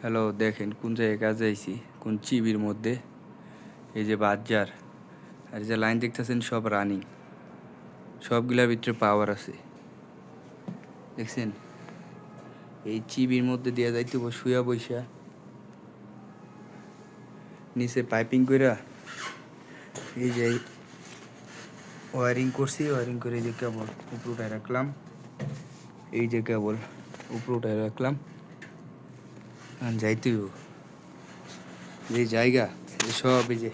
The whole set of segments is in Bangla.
হ্যালো, দেখেন কোন জায়গায় কাজে আইছি, কোন চিবির মধ্যে। এই যে বাজার আর যে লাইন দেখতেছেন সব রানিং, সবগুলোর ভিতরে পাওয়ার আছে। দেখছেন এই চিবির মধ্যে দিয়ে যাইতে শুয়া বৈশা নিচে পাইপিং কইরা এই যে ওয়ারিং করছি। ওয়ারিং করে এই যে কেবল উপরে উঠায় রাখলাম, এই যে কেবল উপরে উঠায় রাখলাম। যাইতে যে জায়গা সব এই যে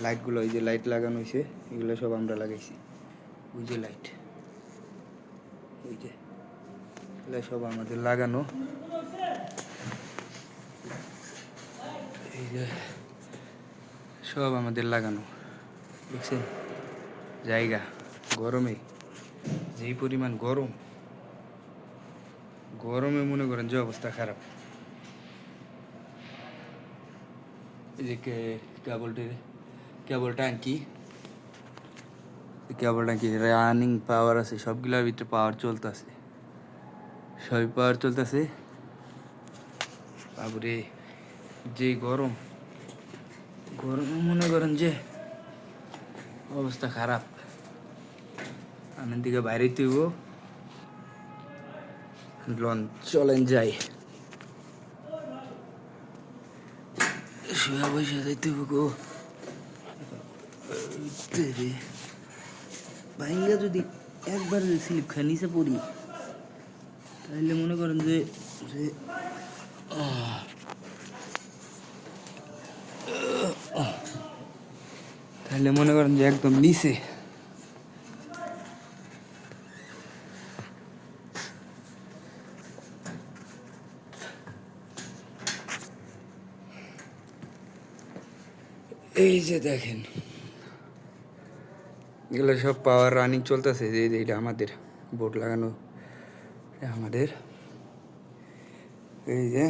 লাইটগুলো, এই যে লাইট লাগানো হয়েছে, এগুলো সব আমরা লাগাইছি। ওই যে লাইট, ওই যে এগুলো সব আমাদের লাগানো। এই যে সব আমাদের লাগানো, দেখছেন জায়গা। গরমে যেই পরিমাণ গরম, গরমে মনে করেন যে অবস্থা খারাপ। এই যে কেবল ট্যাঙ্কি রানিং পাওয়ার আছে, সবগুলোর ভিতরে পাওয়ার চলতেছে, সবই পাওয়ার চলতেছে। বাবুরে যে গরমে মনে করেন যে অবস্থা খারাপ। আমের দিকে বাইরে তুইব লঞ্চ চলেন যাই, শুয়া বসে যাইতে গো। ভাইঙ্গা যদি একবার স্লিপ খাই নিচে পড়ি, তাহলে মনে করেন যে একদম নিচে। এই যে দেখেন এগুলো সব পাওয়ার রানিং চলতেছে। যে এটা আমাদের বোর্ড লাগানো, আমাদের এই যে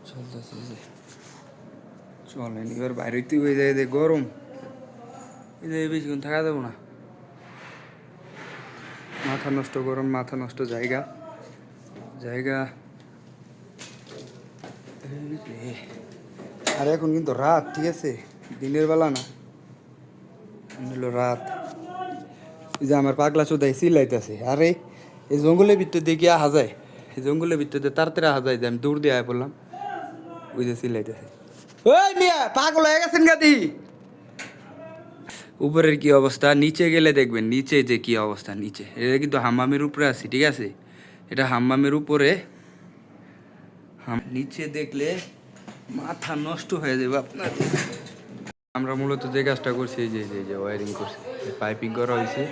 চলতেছে। যে চলেন এবার বাইরে হয়ে যায়, যে গরম, এই যে বেশিক্ষণ থাকা যাবো না। মাথা নষ্ট গরম, মাথা নষ্ট জায়গা। আর এখন কিন্তু রাত, ঠিক আছে, দিনের বেলা না, হলো রাত। এই যে আমার পাগলা চোদাই চিল্লাইতেছে, আরে এই জঙ্গলের ভিতর দিয়ে গিয়ে আহা যায়, এই জঙ্গলের ভিতর দিয়ে তাড়াতাড়ি আহা যায়, যে আমি দৌড় দিয়ে আয় পড়লাম। ওই যে চিল্লাইতেছে, ওই মিয়া পাগল হয়ে গেছেন গাদি। উপরের কি অবস্থা, নিচে গেলে দেখবেন নিচে যে কি অবস্থা। নিচে এটা কিন্তু হাম্মামের উপরে আছি, ঠিক আছে, এটা হাম্মামের উপরে। নিচে দেখলে মাথা নষ্ট হয়ে যাবে আপনার। আমরা মূলত যে কাজটা করছি, এই যে ওয়ারিং করছি, পাইপিং করা হয়েছে,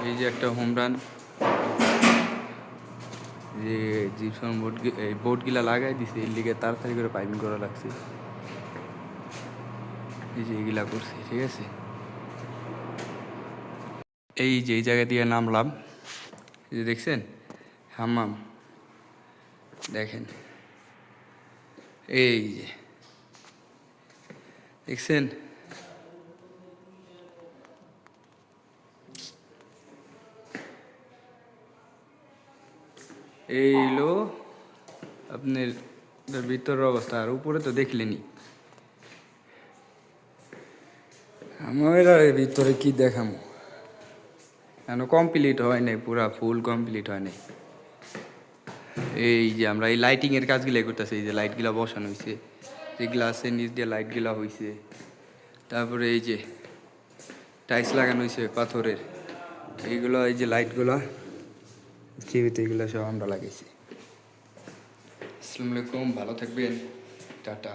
এই যে একটা হোম রান, যে জিপসাম বোর্ডগুলা লাগাই দিছে, এর লিগে তাড়াতাড়ি করে পাইপিং করা লাগছে। এই যে এগুলা করছি, ঠিক আছে। এই যে এই জায়গা দিয়ে নামলাম, এই যে দেখছেন হাম্মাম, দেখেন এই যে দেখছেন। এই হলো আপনার ভিতরের অবস্থা। আর উপরে তো দেখলেনি, আমার ভিতরে কি দেখাম, কেন কমপ্লিট হয় নাই, পুরা ফুল কমপ্লিট হয় নাই। এই যে আমরা এই লাইটিংয়ের কাজগুলো করতেছি, এই যে লাইটগুলা বসানো হয়েছে, যে গ্লাসের নিচ দিয়ে লাইটগুলা হয়েছে। তারপরে এই যে টাইলস লাগানো হয়েছে পাথরের, এইগুলো এই যে লাইটগুলা চিবিতে, এগুলো সব আমরা লাগাইছি। আসসালামু আলাইকুম, ভালো থাকবেন, টাটা।